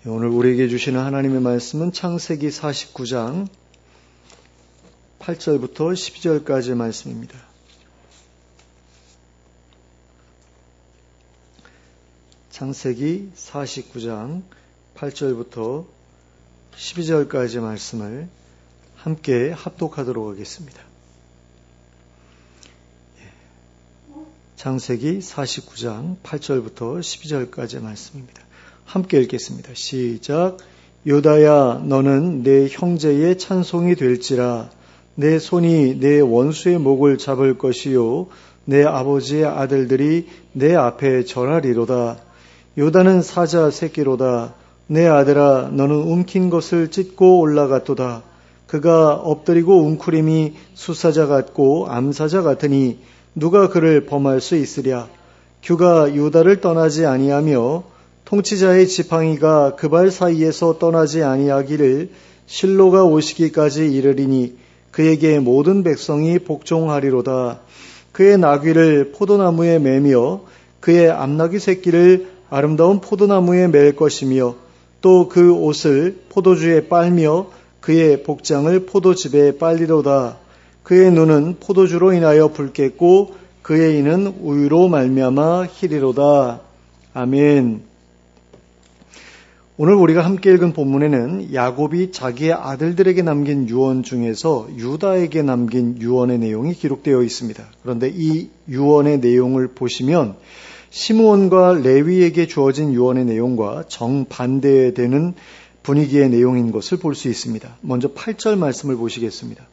오늘 우리에게 주시는 하나님의 말씀은 창세기 49장 8절부터 12절까지의 말씀입니다. 창세기 49장 8절부터 12절까지의 말씀을 함께 합독하도록 하겠습니다. 창세기 49장 8절부터 12절까지의 말씀입니다. 함께 읽겠습니다. 시작. 유다야, 너는 내 형제의 찬송이 될지라. 내 손이 내 원수의 목을 잡을 것이요 내 아버지의 아들들이 내 앞에 절하리로다. 유다는 사자 새끼로다. 내 아들아, 너는 움킨 것을 찢고 올라갔도다. 그가 엎드리고 웅크림이 수사자 같고 암사자 같으니 누가 그를 범할 수 있으랴. 규가 유다를 떠나지 아니하며 통치자의 지팡이가 그 발 사이에서 떠나지 아니하기를 실로가 오시기까지 이르리니 그에게 모든 백성이 복종하리로다. 그의 나귀를 포도나무에 매며 그의 암나귀 새끼를 아름다운 포도나무에 맬 것이며 또 그 옷을 포도주에 빨며 그의 복장을 포도즙에 빨리로다. 그의 눈은 포도주로 인하여 붉겠고 그의 이는 우유로 말미암아 희리로다. 아멘. 오늘 우리가 함께 읽은 본문에는 야곱이 자기의 아들들에게 남긴 유언 중에서 유다에게 남긴 유언의 내용이 기록되어 있습니다. 그런데 이 유언의 내용을 보시면 시므온과 레위에게 주어진 유언의 내용과 정반대되는 분위기의 내용인 것을 볼 수 있습니다. 먼저 8절 말씀을 보시겠습니다.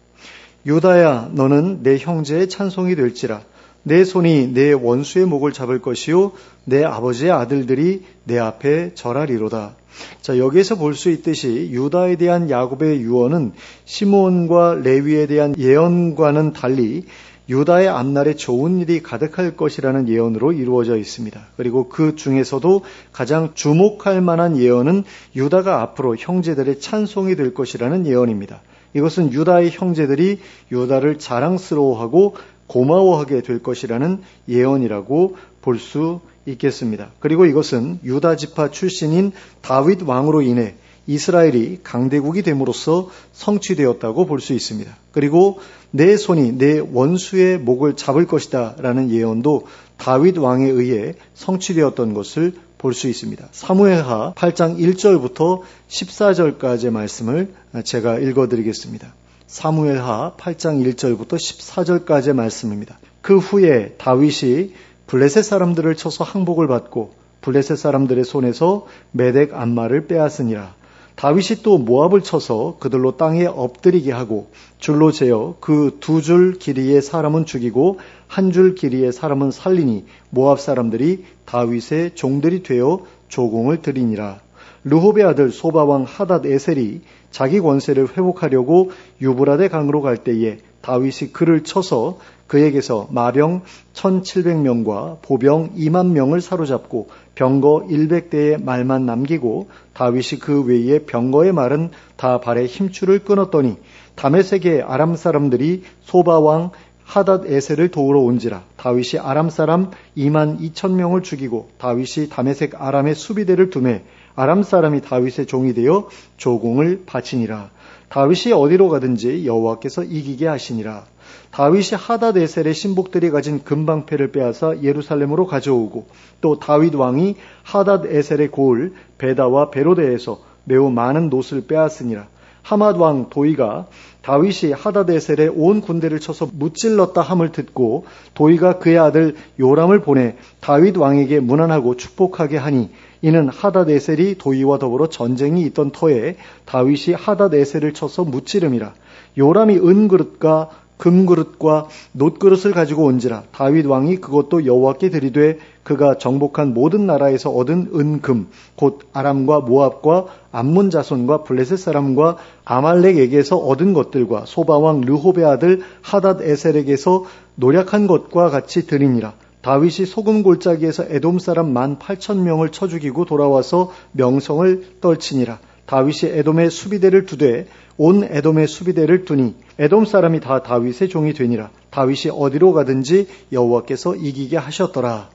유다야, 너는 내 형제의 찬송이 될지라. 내 손이 내 원수의 목을 잡을 것이요 내 아버지의 아들들이 내 앞에 절하리로다. 자, 여기에서 볼 수 있듯이 유다에 대한 야곱의 유언은 시므온과 레위에 대한 예언과는 달리 유다의 앞날에 좋은 일이 가득할 것이라는 예언으로 이루어져 있습니다. 그리고 그 중에서도 가장 주목할 만한 예언은 유다가 앞으로 형제들의 찬송이 될 것이라는 예언입니다. 이것은 유다의 형제들이 유다를 자랑스러워하고 고마워하게 될 것이라는 예언이라고 볼 수 있겠습니다. 그리고 이것은 유다 지파 출신인 다윗 왕으로 인해 이스라엘이 강대국이 됨으로써 성취되었다고 볼 수 있습니다. 그리고 내 손이 내 원수의 목을 잡을 것이다 라는 예언도 다윗 왕에 의해 성취되었던 것을 볼 수 있습니다. 사무엘하 8장 1절부터 14절까지의 말씀을 제가 읽어드리겠습니다. 사무엘하 8장 1절부터 14절까지의 말씀입니다. 그 후에 다윗이 블레셋 사람들을 쳐서 항복을 받고 블레셋 사람들의 손에서 메덱 암마를 빼앗으니라. 다윗이 또 모압을 쳐서 그들로 땅에 엎드리게 하고 줄로 재어 그 2줄 길이의 사람은 죽이고 1줄 길이의 사람은 살리니 모압 사람들이 다윗의 종들이 되어 조공을 드리니라. 르홉의 아들 소바왕 하닷 에셀이 자기 권세를 회복하려고 유브라데 강으로 갈 때에 다윗이 그를 쳐서 그에게서 마병 1700명과 보병 2만 명을 사로잡고 병거 100대의 말만 남기고 다윗이 그 외에 병거의 말은 다 발에 힘줄을 끊었더니 다메섹의 아람 사람들이 소바왕 하닷 에셀을 도우러 온지라. 다윗이 아람 사람 2만 2천 명을 죽이고 다윗이 다메섹 아람의 수비대를 두매 아람 사람이 다윗의 종이 되어 조공을 바치니라. 다윗이 어디로 가든지 여호와께서 이기게 하시니라. 다윗이 하닷 에셀의 신복들이 가진 금방패를 빼앗아 예루살렘으로 가져오고 또 다윗 왕이 하닷 에셀의 고을 베다와 베로데에서 매우 많은 놋을 빼앗으니라. 하맛 왕 도이가 다윗이 하닷 에셀의 온 군대를 쳐서 무찔렀다 함을 듣고 도이가 그의 아들 요람을 보내 다윗 왕에게 문안하고 축복하게 하니 이는 하닷 에셀이 도이와 더불어 전쟁이 있던 터에 다윗이 하닷 에셀을 쳐서 무찌름이라. 요람이 은그릇과 금그릇과 놋그릇을 가지고 온지라. 다윗 왕이 그것도 여호와께 드리되 그가 정복한 모든 나라에서 얻은 은금 곧 아람과 모압과 암몬 자손과 블레셋 사람과 아말렉에게서 얻은 것들과 소바왕 르홉의 아들 하닷 에셀에게서 노력한 것과 같이 드리니라. 다윗이 소금 골짜기에서 에돔 사람 18,000명을 쳐 죽이고 돌아와서 명성을 떨치니라. 다윗이 에돔의 수비대를 두되 온 에돔의 수비대를 두니 에돔 사람이 다 다윗의 종이 되니라. 다윗이 어디로 가든지 여호와께서 이기게 하셨더라.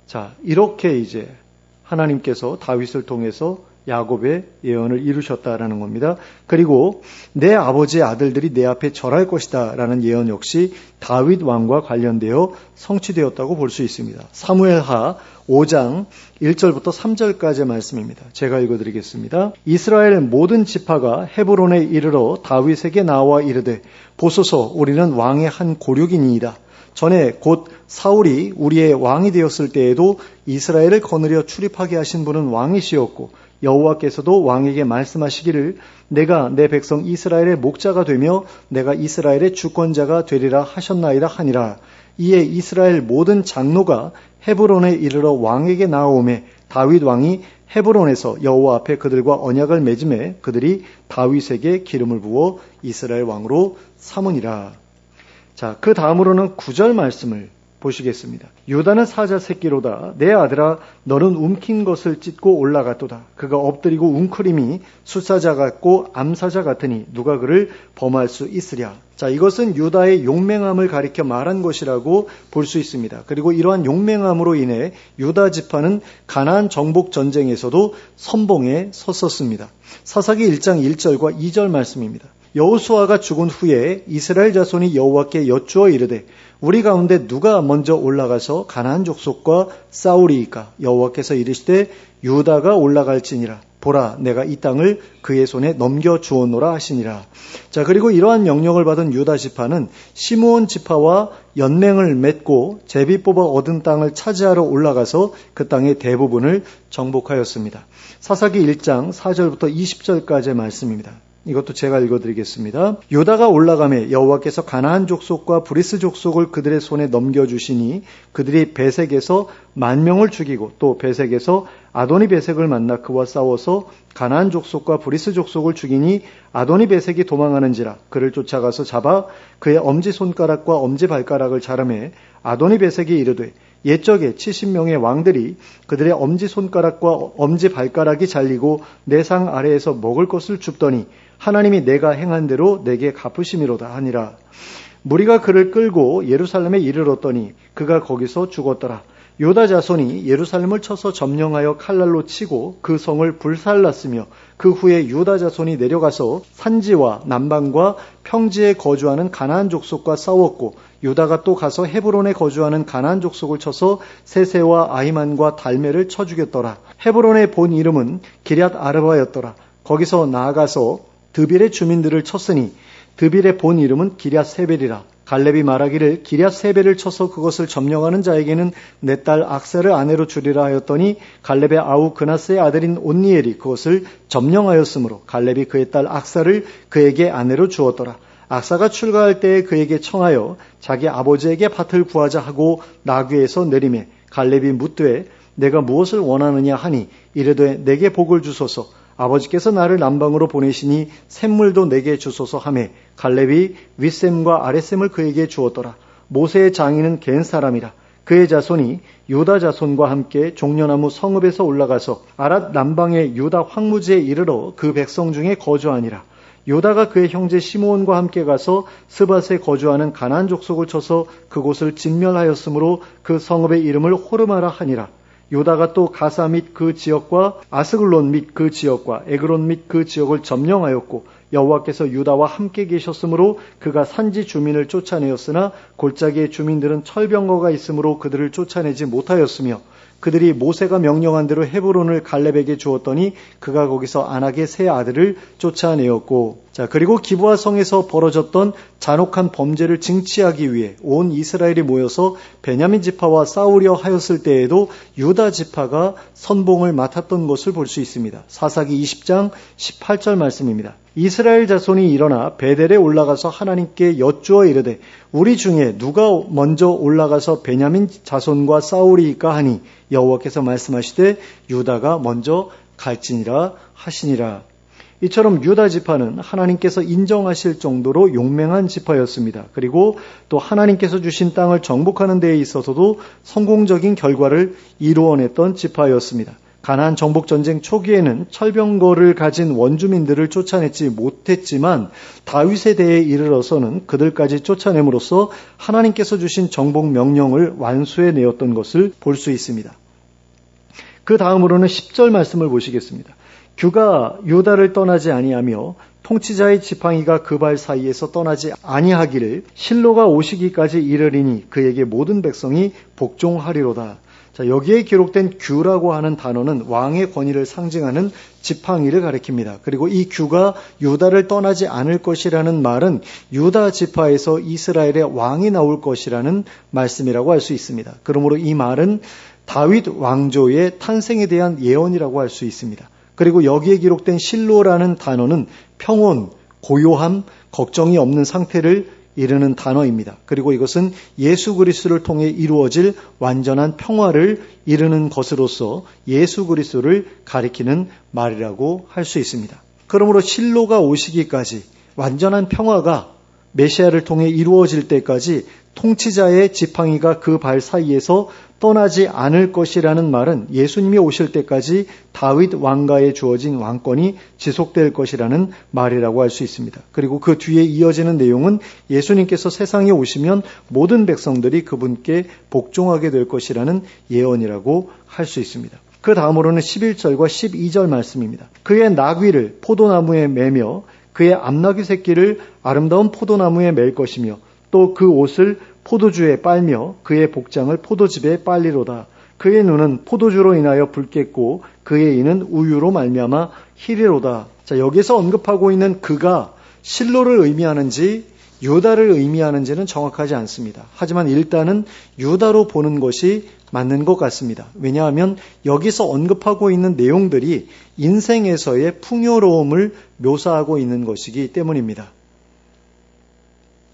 자, 이렇게 이제 하나님께서 다윗을 통해서 야곱의 예언을 이루셨다라는 겁니다. 그리고 내 아버지의 아들들이 내 앞에 절할 것이다 라는 예언 역시 다윗 왕과 관련되어 성취되었다고 볼 수 있습니다. 사무엘하 5장 1절부터 3절까지의 말씀입니다. 제가 읽어드리겠습니다. 이스라엘 모든 지파가 헤브론에 이르러 다윗에게 나와 이르되 보소서 우리는 왕의 한 고륙이니이다. 전에 곧 사울이 우리의 왕이 되었을 때에도 이스라엘을 거느려 출입하게 하신 분은 왕이시었고 여호와께서도 왕에게 말씀하시기를 내가 내 백성 이스라엘의 목자가 되며 내가 이스라엘의 주권자가 되리라 하셨나이다 하니라. 이에 이스라엘 모든 장로가 헤브론에 이르러 왕에게 나아오매 다윗 왕이 헤브론에서 여호와 앞에 그들과 언약을 맺음에 그들이 다윗에게 기름을 부어 이스라엘 왕으로 삼으니라. 자, 그 다음으로는 9절 말씀을 보시겠습니다. 유다는 사자 새끼로다. 내 아들아 너는 움킨 것을 찢고 올라갔도다. 그가 엎드리고 웅크림이 수사자 같고 암사자 같으니 누가 그를 범할 수 있으랴. 자, 이것은 유다의 용맹함을 가리켜 말한 것이라고 볼 수 있습니다. 그리고 이러한 용맹함으로 인해 유다 지파는 가나안 정복 전쟁에서도 선봉에 섰었습니다. 사사기 1장 1절과 2절 말씀입니다. 여호수아가 죽은 후에 이스라엘 자손이 여호와께 여쭈어 이르되 우리 가운데 누가 먼저 올라가서 가나안 족속과 싸우리이까? 여호와께서 이르시되 유다가 올라갈지니라. 보라 내가 이 땅을 그의 손에 넘겨주었노라 하시니라. 자, 그리고 이러한 명령을 받은 유다 지파는 시므온 지파와 연맹을 맺고 제비 뽑아 얻은 땅을 차지하러 올라가서 그 땅의 대부분을 정복하였습니다. 사사기 1장 4절부터 20절까지의 말씀입니다. 이것도 제가 읽어드리겠습니다. 유다가 올라가매 여호와께서 가나안 족속과 브리스 족속을 그들의 손에 넘겨주시니 그들이 베색에서 10,000명을 죽이고 또 베색에서 아도니 베색을 만나 그와 싸워서 가나안 족속과 브리스 족속을 죽이니 아도니 베색이 도망하는지라 그를 쫓아가서 잡아 그의 엄지손가락과 엄지발가락을 자르매 아도니 베색이 이르되 옛적에 70명의 왕들이 그들의 엄지손가락과 엄지발가락이 잘리고 내 상 아래에서 먹을 것을 줍더니 하나님이 내가 행한 대로 내게 갚으심이로다 하니라. 무리가 그를 끌고 예루살렘에 이르렀더니 그가 거기서 죽었더라. 유다 자손이 예루살렘을 쳐서 점령하여 칼날로 치고 그 성을 불살랐으며 그 후에 유다 자손이 내려가서 산지와 남방과 평지에 거주하는 가나안 족속과 싸웠고 유다가 또 가서 헤브론에 거주하는 가나안 족속을 쳐서 세세와 아히만과 달메를 쳐 죽였더라. 헤브론의 본 이름은 기럇 아르바였더라. 거기서 나아가서 드빌의 주민들을 쳤으니 드빌의 본 이름은 기럇 세벨이라. 갈렙이 말하기를 기럇 세벨을 쳐서 그것을 점령하는 자에게는 내 딸 악사를 아내로 주리라 하였더니 갈렙의 아우 그나스의 아들인 온니엘이 그것을 점령하였으므로 갈렙이 그의 딸 악사를 그에게 아내로 주었더라. 악사가 출가할 때에 그에게 청하여 자기 아버지에게 밭을 구하자 하고 나귀에서 내리매 갈렙이 묻되 내가 무엇을 원하느냐 하니 이르되 내게 복을 주소서. 아버지께서 나를 남방으로 보내시니 샘물도 내게 주소서 하매 갈렙이 윗샘과 아랫샘을 그에게 주었더라. 모세의 장인은 겐 사람이라. 그의 자손이 유다 자손과 함께 종려나무 성읍에서 올라가서 아랏 남방의 유다 황무지에 이르러 그 백성 중에 거주하니라. 유다가 그의 형제 시므온과 함께 가서 스밧에 거주하는 가나안 족속을 쳐서 그곳을 진멸하였으므로 그 성읍의 이름을 호르마라 하니라. 유다가 또 가사 및 그 지역과 아스글론 및 그 지역과 에그론 및 그 지역을 점령하였고 여호와께서 유다와 함께 계셨으므로 그가 산지 주민을 쫓아내었으나 골짜기의 주민들은 철병거가 있으므로 그들을 쫓아내지 못하였으며 그들이 모세가 명령한 대로 헤브론을 갈렙에게 주었더니 그가 거기서 아낙의 세 아들을 쫓아내었고 자 그리고 기브아 성에서 벌어졌던 잔혹한 범죄를 징치하기 위해 온 이스라엘이 모여서 베냐민 지파와 싸우려 하였을 때에도 유다 지파가 선봉을 맡았던 것을 볼 수 있습니다. 사사기 20장 18절 말씀입니다. 이스라엘 자손이 일어나 베델에 올라가서 하나님께 여쭈어 이르되 우리 중에 누가 먼저 올라가서 베냐민 자손과 싸우리이까 하니 여호와께서 말씀하시되 유다가 먼저 갈지니라 하시니라. 이처럼 유다 지파는 하나님께서 인정하실 정도로 용맹한 지파였습니다. 그리고 또 하나님께서 주신 땅을 정복하는 데에 있어서도 성공적인 결과를 이루어냈던 지파였습니다. 가나안 정복 전쟁 초기에는 철병거를 가진 원주민들을 쫓아내지 못했지만 다윗에 대해 이르러서는 그들까지 쫓아냄으로써 하나님께서 주신 정복 명령을 완수해내었던 것을 볼 수 있습니다. 그 다음으로는 10절 말씀을 보시겠습니다. 규가 유다를 떠나지 아니하며 통치자의 지팡이가 그 발 사이에서 떠나지 아니하기를 실로가 오시기까지 이르리니 그에게 모든 백성이 복종하리로다. 자, 여기에 기록된 규라고 하는 단어는 왕의 권위를 상징하는 지팡이를 가리킵니다. 그리고 이 규가 유다를 떠나지 않을 것이라는 말은 유다 지파에서 이스라엘의 왕이 나올 것이라는 말씀이라고 할 수 있습니다. 그러므로 이 말은 다윗 왕조의 탄생에 대한 예언이라고 할 수 있습니다. 그리고 여기에 기록된 실로라는 단어는 평온, 고요함, 걱정이 없는 상태를 이르는 단어입니다. 그리고 이것은 예수 그리스도를 통해 이루어질 완전한 평화를 이르는 것으로서 예수 그리스도를 가리키는 말이라고 할 수 있습니다. 그러므로 실로가 오시기까지 완전한 평화가 메시아를 통해 이루어질 때까지 통치자의 지팡이가 그 발 사이에서 떠나지 않을 것이라는 말은 예수님이 오실 때까지 다윗 왕가에 주어진 왕권이 지속될 것이라는 말이라고 할 수 있습니다. 그리고 그 뒤에 이어지는 내용은 예수님께서 세상에 오시면 모든 백성들이 그분께 복종하게 될 것이라는 예언이라고 할 수 있습니다. 그 다음으로는 11절과 12절 말씀입니다. 그의 나귀를 포도나무에 매며 그의 암나귀 새끼를 아름다운 포도나무에 맬 것이며 또 그 옷을 포도주에 빨며 그의 복장을 포도즙에 빨리로다. 그의 눈은 포도주로 인하여 붉겠고 그의 이는 우유로 말미암아 희리로다. 자, 여기서 언급하고 있는 그가 실로를 의미하는지 유다를 의미하는지는 정확하지 않습니다. 하지만 일단은 유다로 보는 것이 맞는 것 같습니다. 왜냐하면 여기서 언급하고 있는 내용들이 인생에서의 풍요로움을 묘사하고 있는 것이기 때문입니다.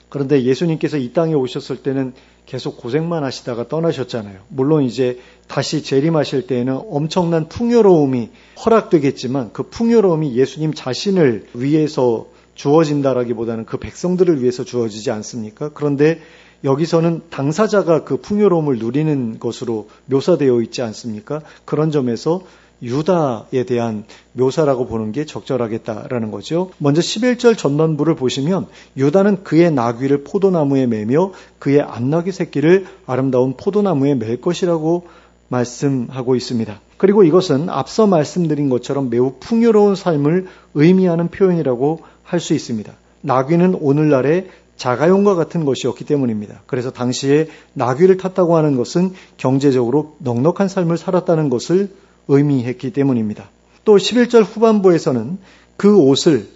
그런데 예수님께서 이 땅에 오셨을 때는 계속 고생만 하시다가 떠나셨잖아요. 물론 이제 다시 재림하실 때에는 엄청난 풍요로움이 허락되겠지만 그 풍요로움이 예수님 자신을 위해서 주어진다라기보다는 그 백성들을 위해서 주어지지 않습니까? 그런데 여기서는 당사자가 그 풍요로움을 누리는 것으로 묘사되어 있지 않습니까? 그런 점에서 유다에 대한 묘사라고 보는 게 적절하겠다라는 거죠. 먼저 11절 전반부를 보시면 유다는 그의 나귀를 포도나무에 매며 그의 암나귀 새끼를 아름다운 포도나무에 맬 것이라고 말씀하고 있습니다. 그리고 이것은 앞서 말씀드린 것처럼 매우 풍요로운 삶을 의미하는 표현이라고 할 수 있습니다. 나귀는 오늘날의 자가용과 같은 것이었기 때문입니다. 그래서 당시에 나귀를 탔다고 하는 것은 경제적으로 넉넉한 삶을 살았다는 것을 의미했기 때문입니다. 또 11절 후반부에서는 그 옷을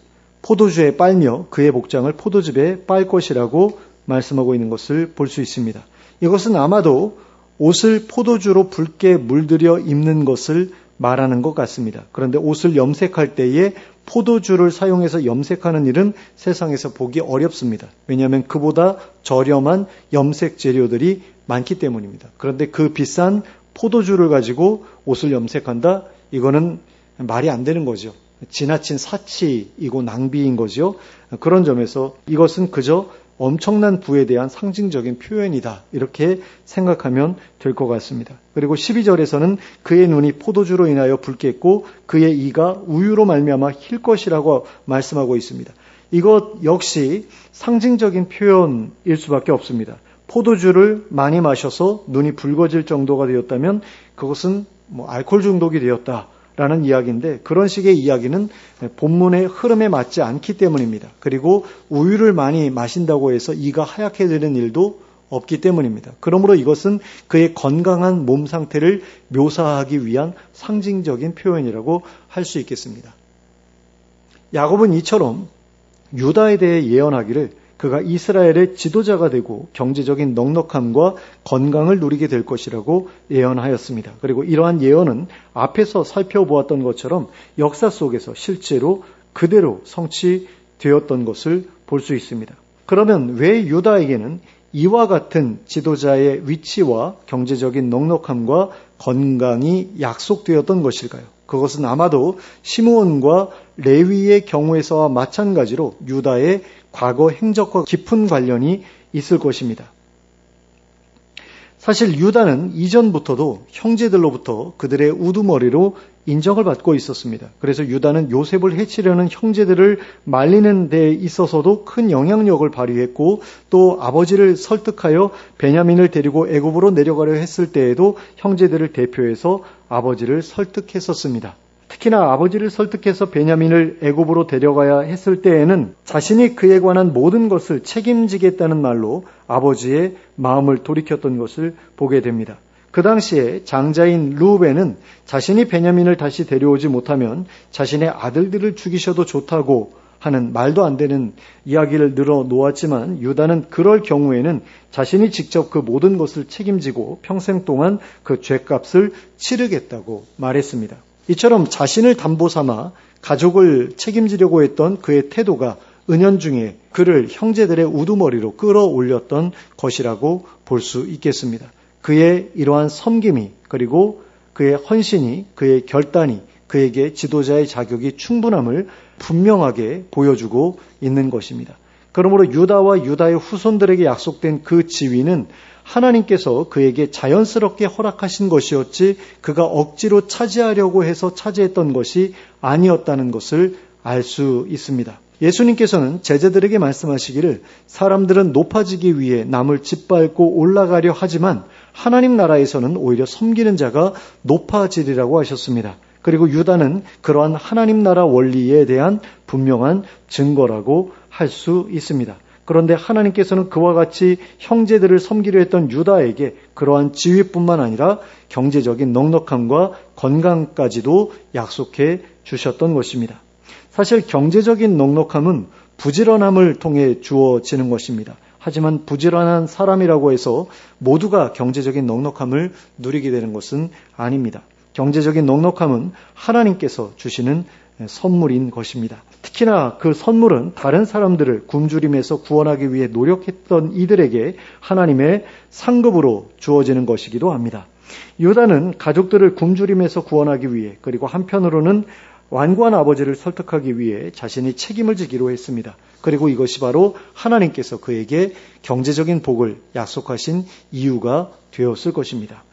포도주에 빨며 그의 복장을 포도즙에 빨 것이라고 말씀하고 있는 것을 볼 수 있습니다. 이것은 아마도 옷을 포도주로 붉게 물들여 입는 것을 말하는 것 같습니다. 그런데 옷을 염색할 때에 포도주를 사용해서 염색하는 일은 세상에서 보기 어렵습니다. 왜냐하면 그보다 저렴한 염색 재료들이 많기 때문입니다. 그런데 그 비싼 포도주를 가지고 옷을 염색한다? 이거는 말이 안 되는 거죠. 지나친 사치이고 낭비인 거죠. 그런 점에서 이것은 그저 엄청난 부에 대한 상징적인 표현이다. 이렇게 생각하면 될 것 같습니다. 그리고 12절에서는 그의 눈이 포도주로 인하여 붉겠고 그의 이가 우유로 말미암아 힐 것이라고 말씀하고 있습니다. 이것 역시 상징적인 표현일 수밖에 없습니다. 포도주를 많이 마셔서 눈이 붉어질 정도가 되었다면 그것은 알코올 중독이 되었다라는 이야기인데 그런 식의 이야기는 본문의 흐름에 맞지 않기 때문입니다. 그리고 우유를 많이 마신다고 해서 이가 하얗게 되는 일도 없기 때문입니다. 그러므로 이것은 그의 건강한 몸 상태를 묘사하기 위한 상징적인 표현이라고 할 수 있겠습니다. 야곱은 이처럼 유다에 대해 예언하기를 그가 이스라엘의 지도자가 되고 경제적인 넉넉함과 건강을 누리게 될 것이라고 예언하였습니다. 그리고 이러한 예언은 앞에서 살펴보았던 것처럼 역사 속에서 실제로 그대로 성취되었던 것을 볼 수 있습니다. 그러면 왜 유다에게는 이와 같은 지도자의 위치와 경제적인 넉넉함과 건강이 약속되었던 것일까요? 그것은 아마도 시므온과 레위의 경우에서와 마찬가지로 유다의 과거 행적과 깊은 관련이 있을 것입니다. 사실 유다는 이전부터도 형제들로부터 그들의 우두머리로 인정을 받고 있었습니다. 그래서 유다는 요셉을 해치려는 형제들을 말리는 데 있어서도 큰 영향력을 발휘했고 또 아버지를 설득하여 베냐민을 데리고 애굽으로 내려가려 했을 때에도 형제들을 대표해서 아버지를 설득했었습니다. 특히나 아버지를 설득해서 베냐민을 애굽으로 데려가야 했을 때에는 자신이 그에 관한 모든 것을 책임지겠다는 말로 아버지의 마음을 돌이켰던 것을 보게 됩니다. 그 당시에 장자인 르우벤은 자신이 베냐민을 다시 데려오지 못하면 자신의 아들들을 죽이셔도 좋다고 하는 말도 안 되는 이야기를 늘어놓았지만 유다는 그럴 경우에는 자신이 직접 그 모든 것을 책임지고 평생 동안 그 죄값을 치르겠다고 말했습니다. 이처럼 자신을 담보 삼아 가족을 책임지려고 했던 그의 태도가 은연중에 그를 형제들의 우두머리로 끌어올렸던 것이라고 볼 수 있겠습니다. 그의 이러한 섬김이 그리고 그의 헌신이 그의 결단이 그에게 지도자의 자격이 충분함을 분명하게 보여주고 있는 것입니다. 그러므로 유다와 유다의 후손들에게 약속된 그 지위는 하나님께서 그에게 자연스럽게 허락하신 것이었지 그가 억지로 차지하려고 해서 차지했던 것이 아니었다는 것을 알 수 있습니다. 예수님께서는 제자들에게 말씀하시기를 사람들은 높아지기 위해 남을 짓밟고 올라가려 하지만 하나님 나라에서는 오히려 섬기는 자가 높아지리라고 하셨습니다. 그리고 유다는 그러한 하나님 나라 원리에 대한 분명한 증거라고 할 수 있습니다. 그런데 하나님께서는 그와 같이 형제들을 섬기려 했던 유다에게 그러한 지위뿐만 아니라 경제적인 넉넉함과 건강까지도 약속해 주셨던 것입니다. 사실 경제적인 넉넉함은 부지런함을 통해 주어지는 것입니다. 하지만 부지런한 사람이라고 해서 모두가 경제적인 넉넉함을 누리게 되는 것은 아닙니다. 경제적인 넉넉함은 하나님께서 주시는 선물인 것입니다. 특히나 그 선물은 다른 사람들을 굶주림에서 구원하기 위해 노력했던 이들에게 하나님의 상급으로 주어지는 것이기도 합니다. 유다는 가족들을 굶주림에서 구원하기 위해 그리고 한편으로는 완고한 아버지를 설득하기 위해 자신이 책임을 지기로 했습니다. 그리고 이것이 바로 하나님께서 그에게 경제적인 복을 약속하신 이유가 되었을 것입니다.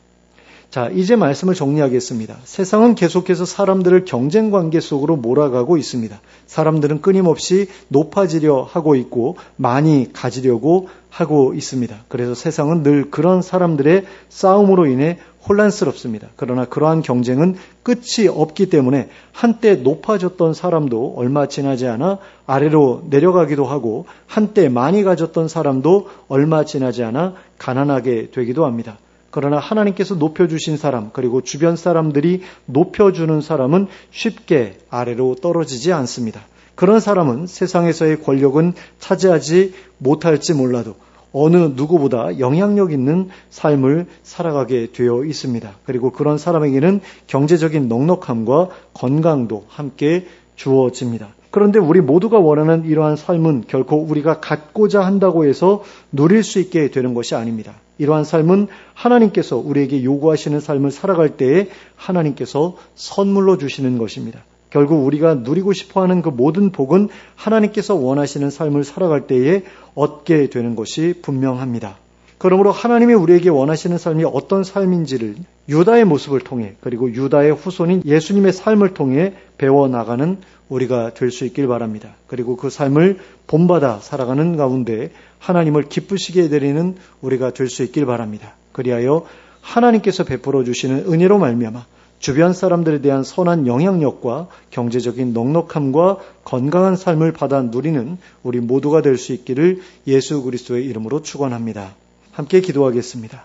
자, 이제 말씀을 정리하겠습니다. 세상은 계속해서 사람들을 경쟁 관계 속으로 몰아가고 있습니다. 사람들은 끊임없이 높아지려 하고 있고 많이 가지려고 하고 있습니다. 그래서 세상은 늘 그런 사람들의 싸움으로 인해 혼란스럽습니다. 그러나 그러한 경쟁은 끝이 없기 때문에 한때 높아졌던 사람도 얼마 지나지 않아 아래로 내려가기도 하고 한때 많이 가졌던 사람도 얼마 지나지 않아 가난하게 되기도 합니다. 그러나 하나님께서 높여주신 사람 그리고 주변 사람들이 높여주는 사람은 쉽게 아래로 떨어지지 않습니다. 그런 사람은 세상에서의 권력은 차지하지 못할지 몰라도 어느 누구보다 영향력 있는 삶을 살아가게 되어 있습니다. 그리고 그런 사람에게는 경제적인 넉넉함과 건강도 함께 주어집니다. 그런데 우리 모두가 원하는 이러한 삶은 결코 우리가 갖고자 한다고 해서 누릴 수 있게 되는 것이 아닙니다. 이러한 삶은 하나님께서 우리에게 요구하시는 삶을 살아갈 때에 하나님께서 선물로 주시는 것입니다. 결국 우리가 누리고 싶어하는 그 모든 복은 하나님께서 원하시는 삶을 살아갈 때에 얻게 되는 것이 분명합니다. 그러므로 하나님이 우리에게 원하시는 삶이 어떤 삶인지를 유다의 모습을 통해 그리고 유다의 후손인 예수님의 삶을 통해 배워나가는 우리가 될 수 있길 바랍니다. 그리고 그 삶을 본받아 살아가는 가운데 하나님을 기쁘시게 해드리는 우리가 될 수 있길 바랍니다. 그리하여 하나님께서 베풀어 주시는 은혜로 말미암아 주변 사람들에 대한 선한 영향력과 경제적인 넉넉함과 건강한 삶을 받아 누리는 우리 모두가 될 수 있기를 예수 그리스도의 이름으로 축원합니다. 함께 기도하겠습니다.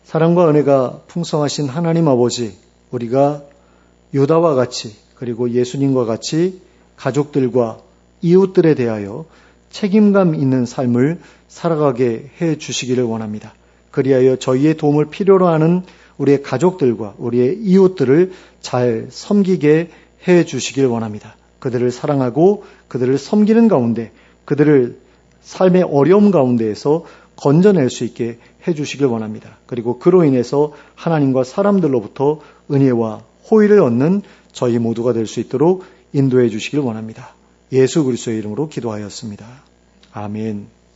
사랑과 은혜가 풍성하신 하나님 아버지, 우리가 유다와 같이 그리고 예수님과 같이 가족들과 이웃들에 대하여 책임감 있는 삶을 살아가게 해 주시기를 원합니다. 그리하여 저희의 도움을 필요로 하는 우리의 가족들과 우리의 이웃들을 잘 섬기게 해 주시길 원합니다. 그들을 사랑하고 그들을 섬기는 가운데 그들을 삶의 어려움 가운데에서 건져낼 수 있게 해 주시길 원합니다. 그리고 그로 인해서 하나님과 사람들로부터 은혜와 호의를 얻는 저희 모두가 될 수 있도록 인도해 주시길 원합니다. 예수 그리스도의 이름으로 기도하였습니다. 아멘.